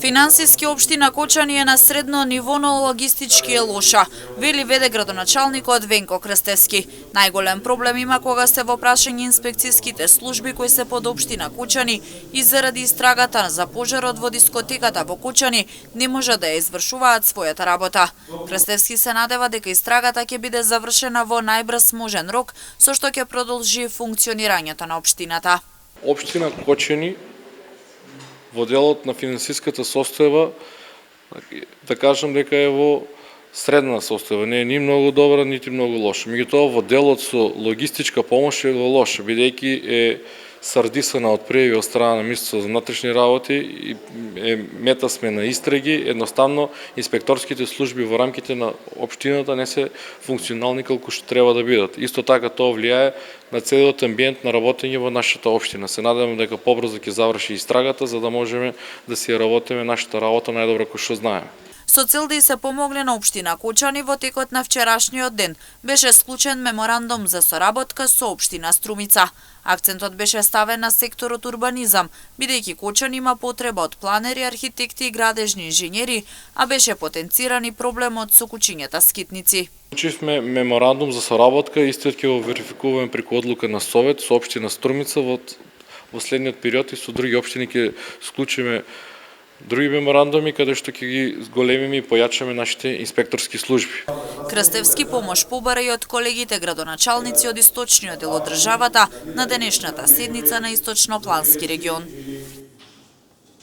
Финансиски општина Кочани е на средно ниво, но логистички е лоша, вели веде градоначалникот Венко Крстевски. Најголем проблем има кога се во прашање инспекцијските служби кои се под општина Кочани и заради истрагата за пожарот во дискотеката во Кочани не може да ја извршуваат својата работа. Крстевски се надева дека истрагата ќе биде завршена во најбрз можен рок, со што ќе продолжи функционирањето на општината. Општина Кочани во делот на финансиската состојба, да кажам дека е во средна состојба, не е ни многу добра, нити многу лоша. Меѓутоа во делот со логистичка помош е во лоша, бидејќи е сардисана од пријави од страна на Министерството за внатрешни работи и мета сме на истраги, едноставно инспекторските служби во рамките на општината не се функционални колку што треба да бидат. Исто така тоа влијае на целиот амбиент на работење во нашата општина. Се надевам дека побрзо ќе заврши истрагата за да можеме да си работиме нашата работа најдобро кој што знаеме. Со цел да и се помогне на општина Кочани, во текот на вчерашниот ден беше склучен меморандум за соработка со општина Струмица. Акцентот беше ставен на секторот урбанизам, бидејќи Кочани има потреба од планери, архитекти и градежни инженери, а беше потенциран и проблемот со кучињата скитници. Склучивме меморандум за соработка, истиот ќе го верификуваме преку одлука на Совет со општина Струмица во следниот период и со други општини ќе склучиме други меморандуми каде што ќе ги зголемиме и појачаме нашите инспекторски служби. Крстевски помош побара и од колегите градоначалници од источниот дел од државата на денешната седница на Источноплански регион.